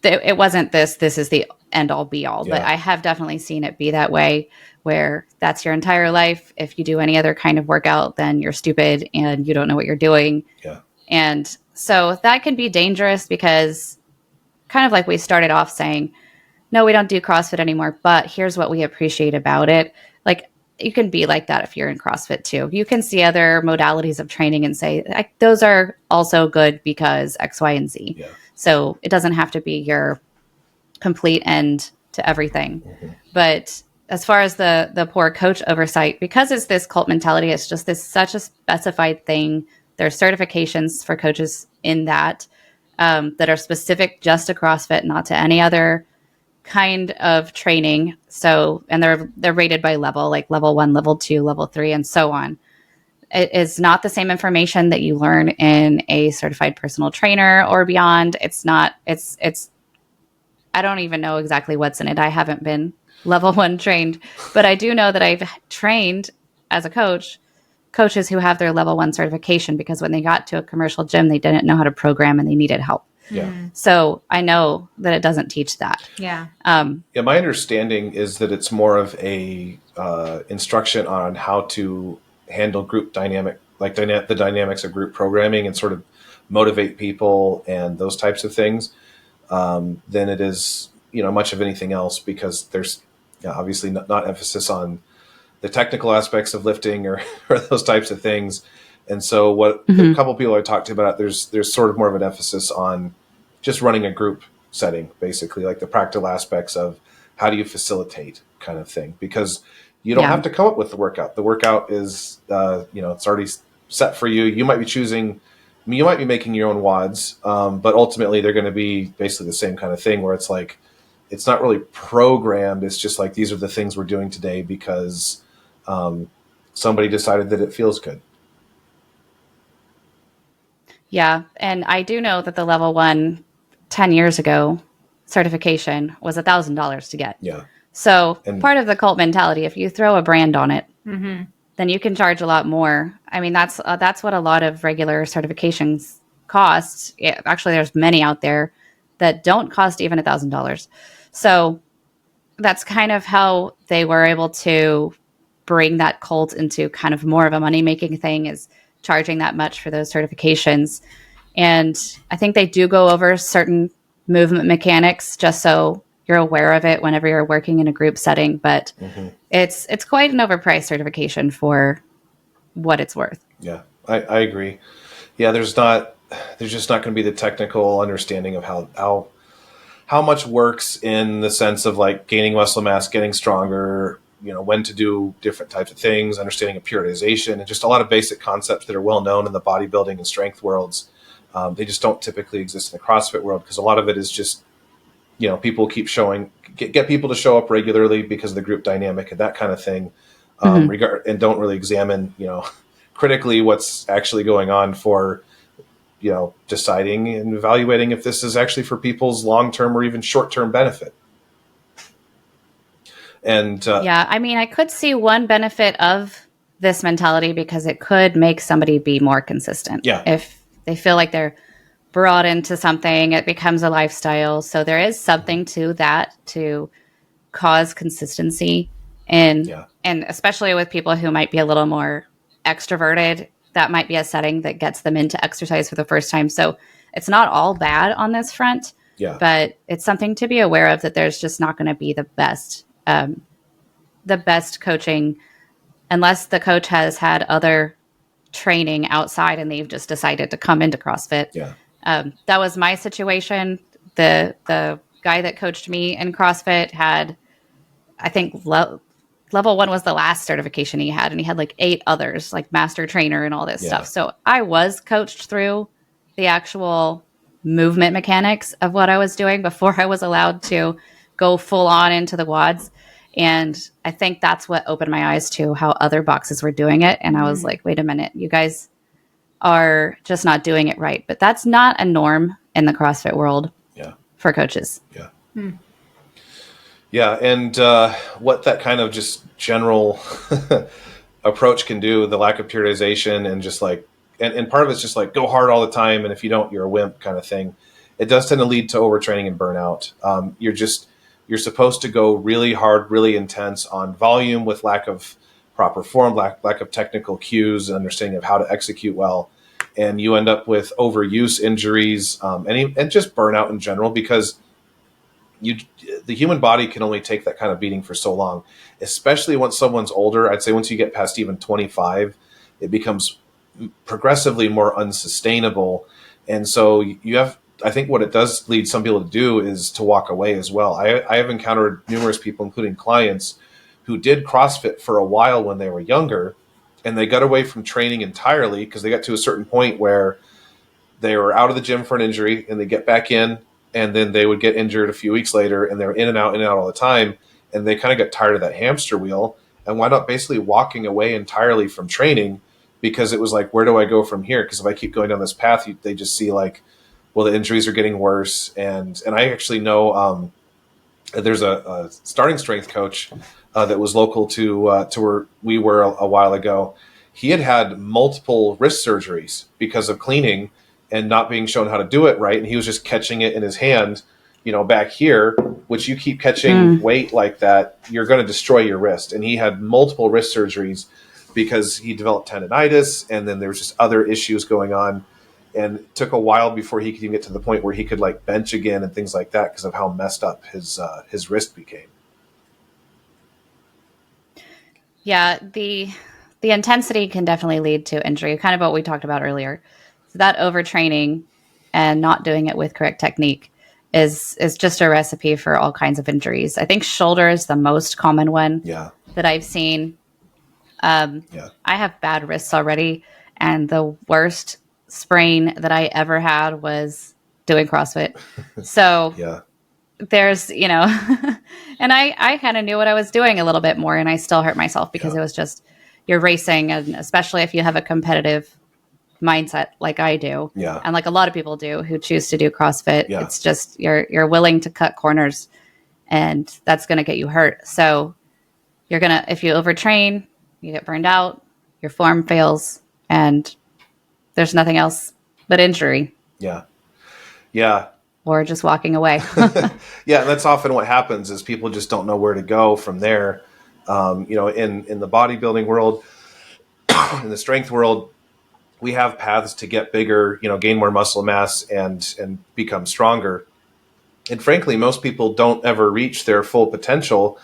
it wasn't this is the end all be all. But I have definitely seen it be that way, where that's your entire life. If you do any other kind of workout, then you're stupid and you don't know what you're doing. Yeah. And so that can be dangerous, because kind of like we started off saying, no, we don't do CrossFit anymore, but here's what we appreciate about it. Like, you can be like that if you're in CrossFit too. You can see other modalities of training and say, those are also good because X, Y, and Z. Yeah. So it doesn't have to be your complete end to everything. But as far as the poor coach oversight, because it's this cult mentality, it's just such a specified thing. There's certifications for coaches in that are specific just to CrossFit, not to any other kind of training. So, and they're rated by level, like level 1, level 2, level 3, and so on. It is not the same information that you learn in a certified personal trainer or beyond. It's not, I don't even know exactly what's in it. I haven't been level 1 trained, but I do know that I've trained as a coaches who have their level 1 certification, because when they got to a commercial gym, they didn't know how to program and they needed help. Yeah. So I know that it doesn't teach that. Yeah. My understanding is that it's more of a instruction on how to handle group dynamic, like the dynamics of group programming, and sort of motivate people and those types of things, than it is, much of anything else, because there's obviously not emphasis on the technical aspects of lifting or those types of things. And so what a couple of people I talked to about, there's sort of more of an emphasis on just running a group setting, basically, like the practical aspects of how do you facilitate kind of thing, because you don't have to come up with the workout. The workout is, it's already set for you. You might be choosing you might be making your own WODs, but ultimately they're going to be basically the same kind of thing where it's like, it's not really programmed. It's just like, these are the things we're doing today because somebody decided that it feels good. Yeah. And I do know that the level 1 10 years ago certification was $1,000 to get. Yeah. So And part of the cult mentality, if you throw a brand on it, then you can charge a lot more. I mean, that's what a lot of regular certifications cost. Actually, there's many out there that don't cost even $1,000. So that's kind of how they were able to bring that cult into kind of more of a money-making thing, is charging that much for those certifications. And I think they do go over certain movement mechanics just so you're aware of it whenever you're working in a group setting. But it's quite an overpriced certification for what it's worth. Yeah, I agree. Yeah, there's just not going to be the technical understanding of how much works in the sense of like gaining muscle mass, getting stronger, when to do different types of things, understanding of periodization, and just a lot of basic concepts that are well known in the bodybuilding and strength worlds. They just don't typically exist in the CrossFit world because a lot of it is just, people keep get people to show up regularly because of the group dynamic and that kind of thing, and don't really examine, critically what's actually going on for, deciding and evaluating if this is actually for people's long-term or even short-term benefit. And yeah, I mean, I could see one benefit of this mentality because it could make somebody be more consistent. Yeah. If they feel like they're brought into something, it becomes a lifestyle. So there is something to that to cause consistency. And especially with people who might be a little more extroverted, that might be a setting that gets them into exercise for the first time. So it's not all bad on this front, but it's something to be aware of, that there's just not going to be the best coaching unless the coach has had other training outside and they've just decided to come into CrossFit. Yeah. That was my situation. The guy that coached me in CrossFit had, I think, level 1 was the last certification he had, and he had like 8 others, like master trainer and all this stuff. So I was coached through the actual movement mechanics of what I was doing before I was allowed to go full on into the WODs. And I think that's what opened my eyes to how other boxes were doing it. And I was like, wait a minute, you guys are just not doing it right. But that's not a norm in the CrossFit world for coaches. Yeah. Yeah. And what that kind of just general approach can do, the lack of periodization and just like, and part of it's just like go hard all the time. And if you don't, you're a wimp kind of thing. It does tend to lead to overtraining and burnout. You're supposed to go really hard, really intense on volume with lack of proper form, lack of technical cues and understanding of how to execute well. And you end up with overuse injuries and just burnout in general, because the human body can only take that kind of beating for so long, especially once someone's older. I'd say once you get past even 25, it becomes progressively more unsustainable. And so I think what it does lead some people to do is to walk away as well. I have encountered numerous people, including clients, who did CrossFit for a while when they were younger, and they got away from training entirely because they got to a certain point where they were out of the gym for an injury, and they get back in, and then they would get injured a few weeks later, and they were in and out all the time, and they kind of got tired of that hamster wheel and wound up basically walking away entirely from training because it was like, where do I go from here? Because if I keep going down this path, they just see like, well, the injuries are getting worse. And I actually know there's a starting strength coach that was local to where we were a while ago. He had multiple wrist surgeries because of cleaning and not being shown how to do it right. And he was just catching it in his hand, back here, which you keep catching weight like that, you're going to destroy your wrist. And he had multiple wrist surgeries because he developed tendonitis, and then there was just other issues going on. And it took a while before he could even get to the point where he could like bench again and things like that because of how messed up his wrist became. Yeah, the intensity can definitely lead to injury, kind of what we talked about earlier. So that overtraining and not doing it with correct technique is just a recipe for all kinds of injuries. I think shoulder is the most common one that I've seen. I have bad wrists already, and the worst sprain that I ever had was doing CrossFit. So Yeah. there's, and I kind of knew what I was doing a little bit more, and I still hurt myself because it was just, you're racing. And especially if you have a competitive mindset like I do, Yeah. and like a lot of people do who choose to do CrossFit, Yeah. it's just, you're willing to cut corners, and that's going to get you hurt. So if you overtrain, you get burned out, your form fails, and there's nothing else but injury. Yeah. Yeah. Or just walking away. Yeah. And that's often what happens is people just don't know where to go from there. In the bodybuilding world, in the strength world, we have paths to get bigger, gain more muscle mass and become stronger. And frankly, most people don't ever reach their full potential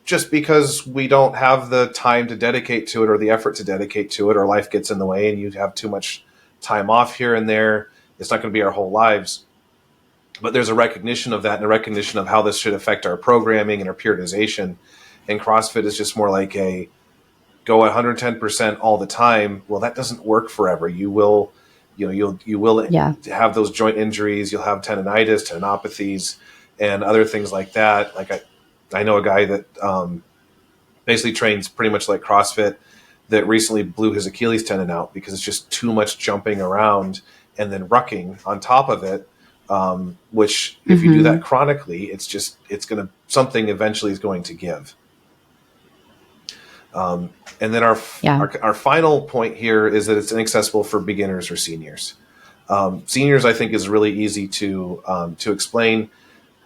just because we don't have the time to dedicate to it or the effort to dedicate to it, or life gets in the way and you have too much time off here and there. It's not going to be our whole lives. But there's a recognition of that and a recognition of how this should affect our programming and our periodization. And CrossFit is just more like a go 110% all the time. Well, that doesn't work forever. You will have those joint injuries. You'll have tendonitis, tendinopathies, and other things like that. Like I know a guy that basically trains pretty much like CrossFit that recently blew his Achilles tendon out because it's just too much jumping around and then rucking on top of it. Which if you do that chronically, something eventually is going to give. And then our final point here is that it's inaccessible for beginners or seniors. Seniors, I think, is really easy to explain.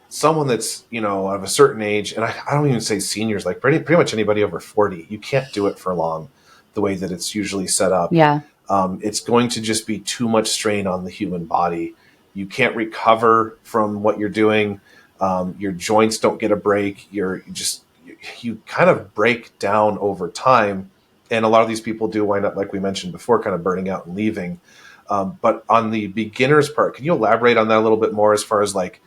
Someone that's, of a certain age, and I don't even say seniors, like pretty much anybody over 40, you can't do it for long the way that it's usually set up. Yeah. It's going to just be too much strain on the human body. You can't recover from what you're doing. Your joints don't get a break. You kind of break down over time. And a lot of these people do wind up, like we mentioned before, kind of burning out and leaving. But on the beginner's part, can you elaborate on that a little bit more as far as like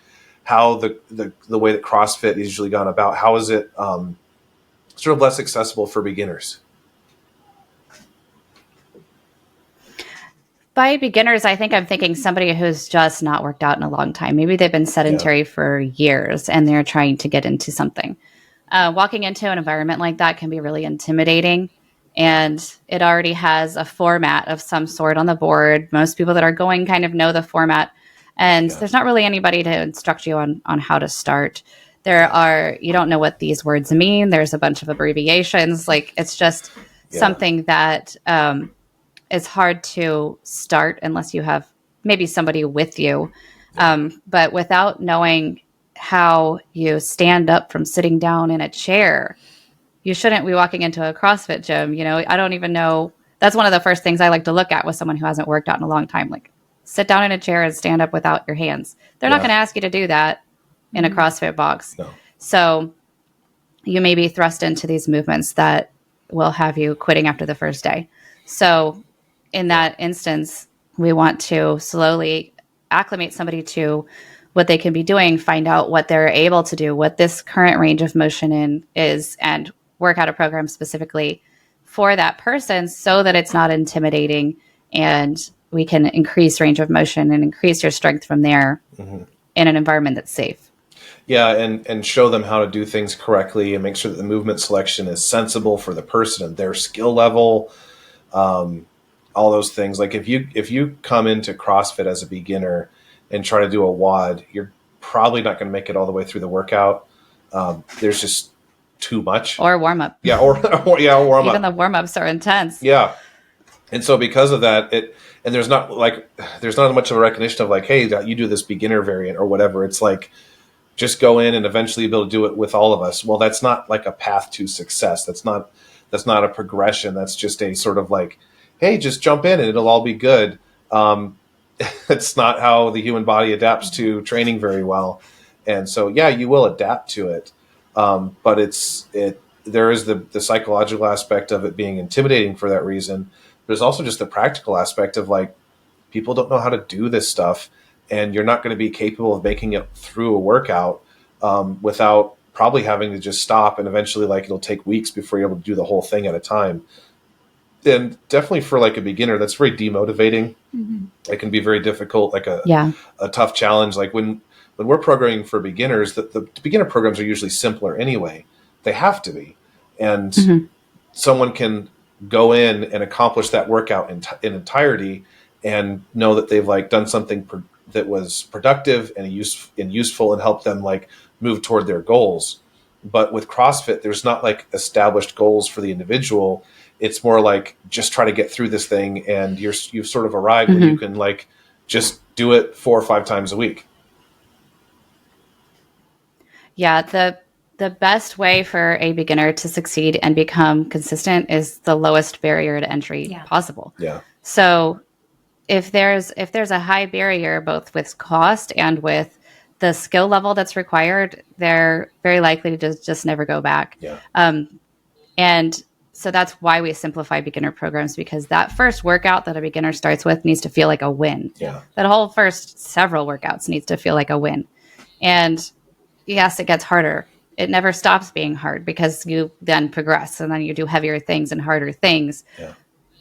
how the way that CrossFit is usually gone about? How is it sort of less accessible for beginners? By beginners, I think I'm thinking somebody who's just not worked out in a long time. Maybe they've been sedentary for years and they're trying to get into something. Walking into an environment like that can be really intimidating, and it already has a format of some sort on the board. Most people that are going kind of know the format, and there's not really anybody to instruct you on how to start. You don't know what these words mean. There's a bunch of abbreviations. Like it's just something that is hard to start unless you have maybe somebody with you. But without knowing how you stand up from sitting down in a chair, you shouldn't be walking into a CrossFit gym. I don't even know. That's one of the first things I like to look at with someone who hasn't worked out in a long time. Like sit down in a chair and stand up without your hands. They're not going to ask you to do that in a CrossFit box. No. So you may be thrust into these movements that will have you quitting after the first day. So in that instance, we want to slowly acclimate somebody to what they can be doing, find out what they're able to do, what this current range of motion is, and work out a program specifically for that person so that it's not intimidating, and we can increase range of motion and increase your strength from there in an environment that's safe. Yeah, and show them how to do things correctly and make sure that the movement selection is sensible for the person and their skill level. All those things. Like if you come into CrossFit as a beginner and try to do a WOD, you're probably not going to make it all the way through the workout. There's just too much. Or warm up. Yeah, or warm up. Even the warm ups are intense. Yeah, and so because of that, there's not much of a recognition of like, hey, you do this beginner variant or whatever. It's like just go in and eventually be able to do it with all of us. Well, that's not like a path to success. That's not a progression. That's just a sort of like, hey, just jump in and it'll all be good. It's not how the human body adapts to training very well. And so, you will adapt to it. But there is the psychological aspect of it being intimidating for that reason. There's also just the practical aspect of like, people don't know how to do this stuff, and you're not going to be capable of making it through a workout without probably having to just stop, and eventually like it'll take weeks before you're able to do the whole thing at a time. And definitely for like a beginner, that's very demotivating. It can be very difficult, like a tough challenge. Like when we're programming for beginners, the beginner programs are usually simpler anyway. They have to be. And someone can go in and accomplish that workout in entirety and know that they've like done something that was productive and useful and help them like move toward their goals. But with CrossFit, there's not like established goals for the individual. It's more like just try to get through this thing, and you've sort of arrived where you can like just do it 4 or 5 times a week. Yeah, the best way for a beginner to succeed and become consistent is the lowest barrier to entry possible. Yeah. So if there's a high barrier both with cost and with the skill level that's required, they're very likely to just never go back. Yeah. And so that's why we simplify beginner programs, because that first workout that a beginner starts with needs to feel like a win. Yeah. That whole first several workouts needs to feel like a win. And yes, it gets harder. It never stops being hard because you then progress and then you do heavier things and harder things. Yeah.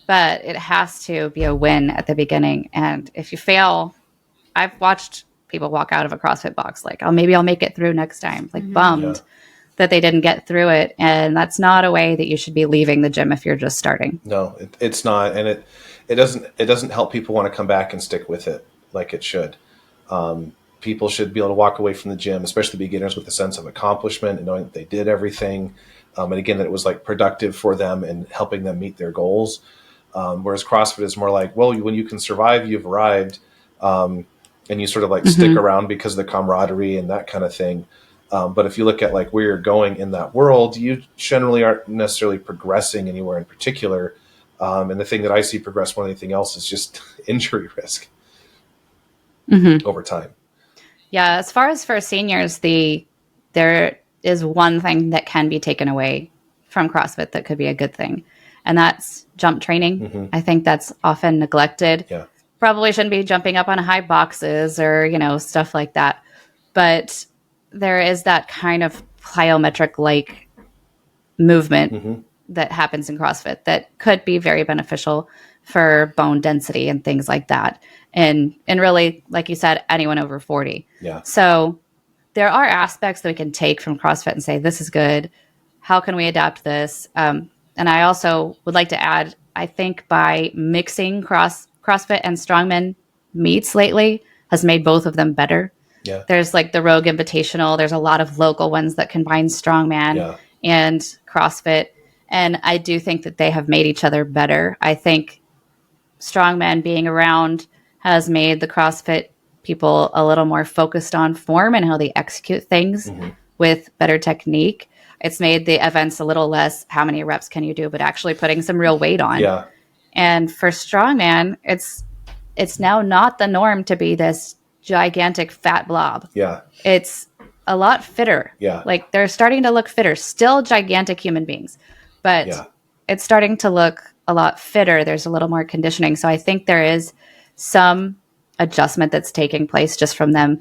But it has to be a win at the beginning. And if you fail, I've watched people walk out of a CrossFit box like, oh, maybe I'll make it through next time, like bummed that they didn't get through it. And that's not a way that you should be leaving the gym if you're just starting. No, it's not. And it doesn't help people want to come back and stick with it like it should. People should be able to walk away from the gym, especially beginners, with a sense of accomplishment and knowing that they did everything. And again, that it was like productive for them and helping them meet their goals. Whereas CrossFit is more like, well, when you can survive, you've arrived. And you sort of like stick around because of the camaraderie and that kind of thing. But if you look at like where you're going in that world, you generally aren't necessarily progressing anywhere in particular. And the thing that I see progress more than anything else is just injury risk over time. Yeah. As far as for seniors, there is one thing that can be taken away from CrossFit that could be a good thing. And that's jump training. I think that's often neglected. Yeah. Probably shouldn't be jumping up on high boxes or, stuff like that. But there is that kind of plyometric-like movement that happens in CrossFit that could be very beneficial for bone density and things like that. And really, like you said, anyone over 40. Yeah. So there are aspects that we can take from CrossFit and say, this is good. How can we adapt this? And I also would like to add, I think by mixing CrossFit and strongman meets lately has made both of them better. Yeah. There's like the Rogue Invitational. There's a lot of local ones that combine strongman and CrossFit. And I do think that they have made each other better. I think strongman being around has made the CrossFit people a little more focused on form and how they execute things with better technique. It's made the events a little less how many reps can you do, but actually putting some real weight on. Yeah. And for strongman, it's now not the norm to be this gigantic fat blob. Yeah. It's a lot fitter. Yeah. Like they're starting to look fitter, still gigantic human beings, but it's starting to look a lot fitter. There's a little more conditioning. So I think there is some adjustment that's taking place just from them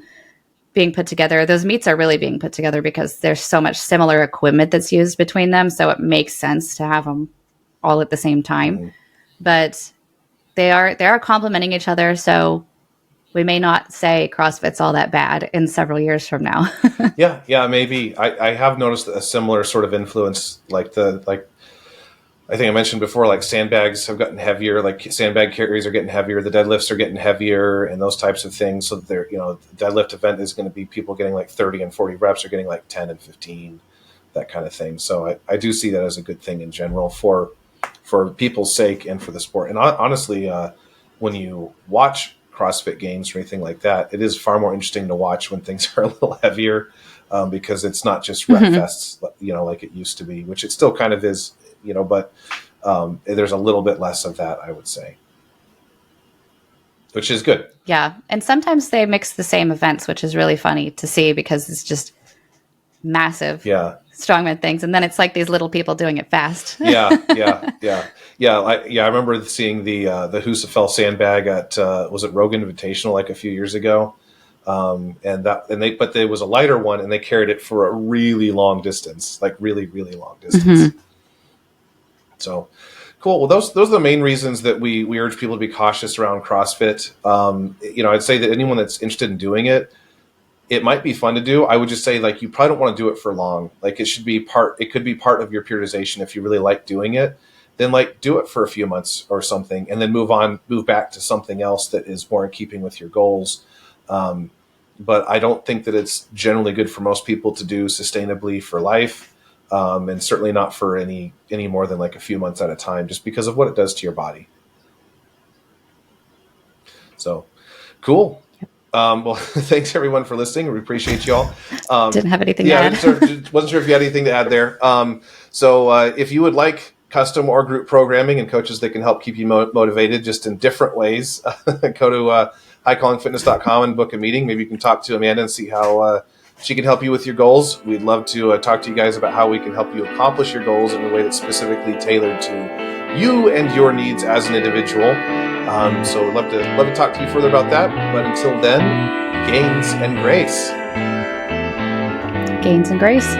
being put together. Those meets are really being put together because there's so much similar equipment that's used between them. So it makes sense to have them all at the same time. But they are complementing each other. So we may not say CrossFit's all that bad in several years from now. Yeah, maybe. I have noticed a similar sort of influence, I think I mentioned before, like sandbags have gotten heavier, like sandbag carries are getting heavier, the deadlifts are getting heavier and those types of things. So they're, the deadlift event is going to be people getting like 30 and 40 reps are getting like 10 and 15, that kind of thing. So I do see that as a good thing in general for people's sake and for the sport. And honestly, when you watch CrossFit games or anything like that, it is far more interesting to watch when things are a little heavier because it's not just rep fests, like it used to be, which it still kind of is, but there's a little bit less of that, I would say, which is good. Yeah. And sometimes they mix the same events, which is really funny to see because it's just massive strongman things. And then it's like these little people doing it fast. Yeah. I remember seeing the Husafell sandbag at, was it Rogue Invitational like a few years ago? But there was a lighter one and they carried it for a really long distance, like really, really long distance. So cool. Well, those are the main reasons that we urge people to be cautious around CrossFit. I'd say that anyone that's interested in doing it, it might be fun to do. I would just say, like, you probably don't want to do it for long. Like, it could be part of your periodization. If you really like doing it, then like do it for a few months or something, and then move back to something else that is more in keeping with your goals. But I don't think that it's generally good for most people to do sustainably for life. And certainly not for any more than like a few months at a time, just because of what it does to your body. So cool. Well, thanks everyone for listening. We appreciate y'all. Didn't have anything to add. Wasn't sure if you had anything to add there. So if you would like custom or group programming and coaches that can help keep you motivated just in different ways, go to highcallingfitness.com and book a meeting. Maybe you can talk to Amanda and see how she can help you with your goals. We'd love to talk to you guys about how we can help you accomplish your goals in a way that's specifically tailored to you and your needs as an individual. So we'd love to talk to you further about that. But until then, gains and grace. Gains and grace.